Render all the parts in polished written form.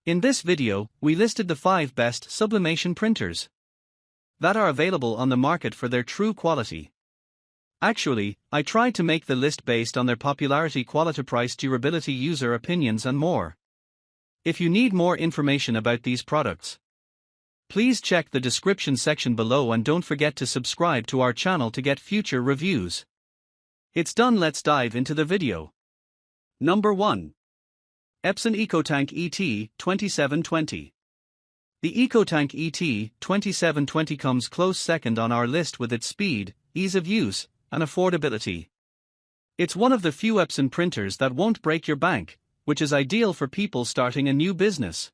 In this video, we listed the 5 best sublimation printers that are available on the market for their true quality. Actually, I tried to make the list based on their popularity, quality, price, durability, user opinions and more. If you need more information about these products, please check the description section below and don't forget to subscribe to our channel to get future reviews. It's done, let's dive into the video. Number 1. Epson EcoTank ET 2720. The EcoTank ET 2720 comes close second on our list with its speed, ease of use, and affordability. It's one of the few Epson printers that won't break your bank, which is ideal for people starting a new business.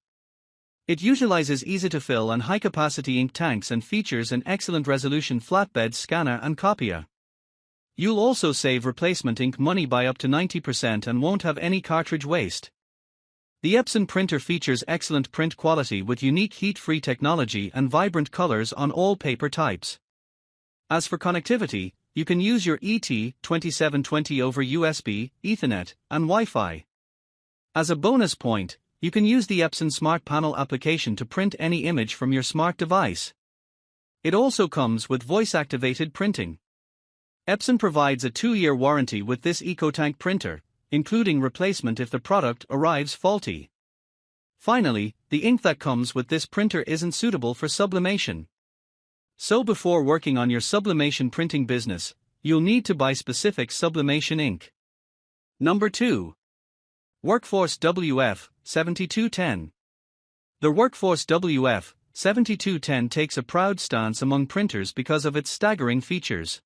It utilizes easy-to-fill and high-capacity ink tanks and features an excellent resolution flatbed scanner and copier. You'll also save replacement ink money by up to 90% and won't have any cartridge waste. The Epson printer features excellent print quality with unique heat-free technology and vibrant colors on all paper types. As for connectivity, you can use your ET 2720 over USB, Ethernet, and Wi-Fi. As a bonus point, you can use the Epson Smart Panel application to print any image from your smart device. It also comes with voice-activated printing. Epson provides a 2-year warranty with this EcoTank printer, including replacement if the product arrives faulty. Finally, the ink that comes with this printer isn't suitable for sublimation. So before working on your sublimation printing business, you'll need to buy specific sublimation ink. Number 2. Workforce WF7210. The Workforce WF7210 takes a proud stance among printers because of its staggering features.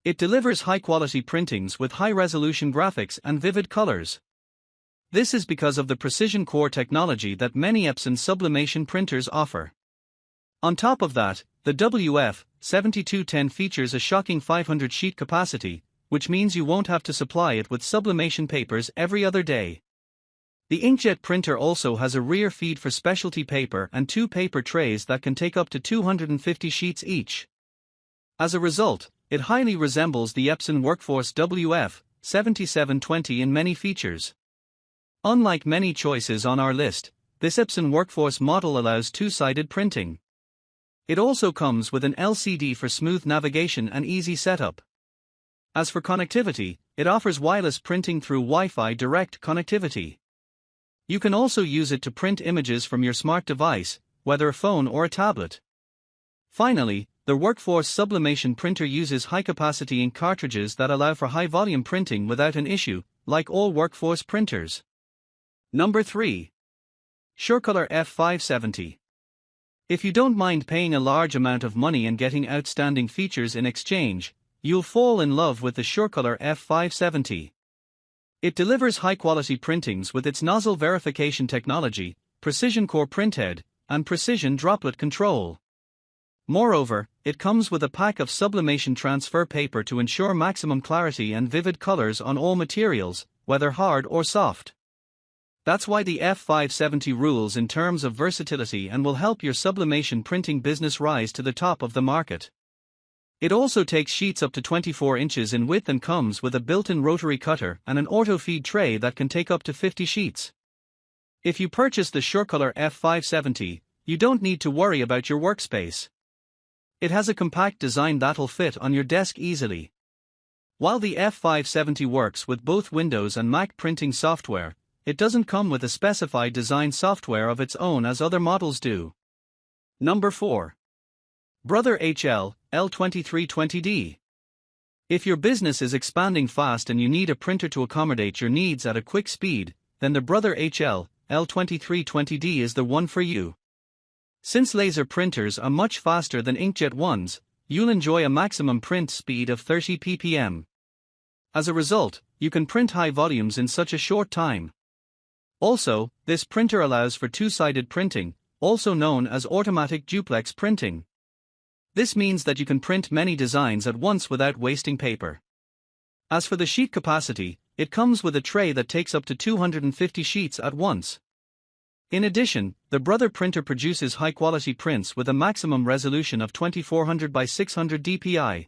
It delivers high-quality printings with high-resolution graphics and vivid colors. This is because of the precision core technology that many Epson sublimation printers offer. On top of that, the WF7210 features a shocking 500 sheet capacity, which means you won't have to supply it with sublimation papers every other day. The inkjet printer also has a rear feed for specialty paper and 2 paper trays that can take up to 250 sheets each. As a result, it highly resembles the Epson Workforce WF7720 in many features. Unlike many choices on our list, this Epson Workforce model allows 2-sided printing. It also comes with an LCD for smooth navigation and easy setup. As for connectivity, it offers wireless printing through Wi-Fi direct connectivity. You can also use it to print images from your smart device, whether a phone or a tablet. Finally, the Workforce sublimation printer uses high-capacity ink cartridges that allow for high-volume printing without an issue, like all Workforce printers. Number 3. SureColor F570. If you don't mind paying a large amount of money and getting outstanding features in exchange, you'll fall in love with the SureColor F570. It delivers high-quality printings with its nozzle verification technology, precision core printhead, and precision droplet control. Moreover, it comes with a pack of sublimation transfer paper to ensure maximum clarity and vivid colors on all materials, whether hard or soft. That's why the F570 rules in terms of versatility and will help your sublimation printing business rise to the top of the market. It also takes sheets up to 24 inches in width and comes with a built-in rotary cutter and an auto-feed tray that can take up to 50 sheets. If you purchase the SureColor F570, you don't need to worry about your workspace. It has a compact design that'll fit on your desk easily. While the F570 works with both Windows and Mac printing software, it doesn't come with a specified design software of its own as other models do. Number 4. Brother HL L2320D. If your business is expanding fast and you need a printer to accommodate your needs at a quick speed, then the Brother HL L2320D is the one for you. Since laser printers are much faster than inkjet ones, you'll enjoy a maximum print speed of 30 ppm. As a result, you can print high volumes in such a short time. Also, this printer allows for 2-sided printing, also known as automatic duplex printing. This means that you can print many designs at once without wasting paper. As for the sheet capacity, it comes with a tray that takes up to 250 sheets at once. In addition, the Brother printer produces high-quality prints with a maximum resolution of 2400 by 600 dpi.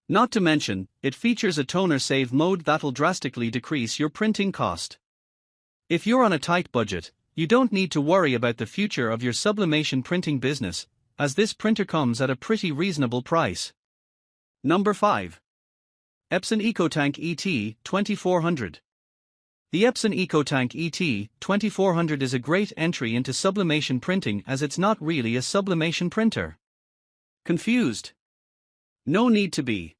Not to mention, it features a toner save mode that'll drastically decrease your printing cost. If you're on a tight budget, You don't need to worry about the future of your sublimation printing business, as this printer comes at a pretty reasonable price. Number 5. Epson EcoTank ET2400. The Epson EcoTank ET2400 is a great entry into sublimation printing as it's not really a sublimation printer. Confused? No need to be.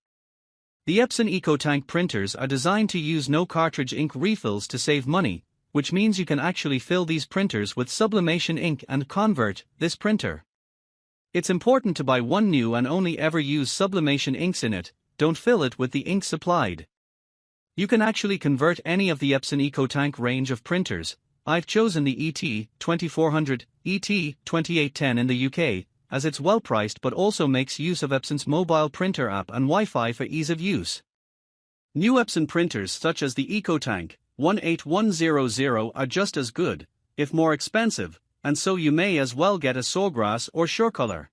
The Epson EcoTank printers are designed to use no cartridge ink refills to save money, which means you can actually fill these printers with sublimation ink and convert this printer. It's important to buy one new and only ever use sublimation inks in it, don't fill it with the ink supplied. You can actually convert any of the Epson EcoTank range of printers. I've chosen the ET2400, ET2810 in the UK, as it's well priced but also makes use of Epson's mobile printer app and Wi-Fi for ease of use. New Epson printers such as the EcoTank 18100 are just as good, if more expensive, and so you may as well get a Sawgrass or SureColor.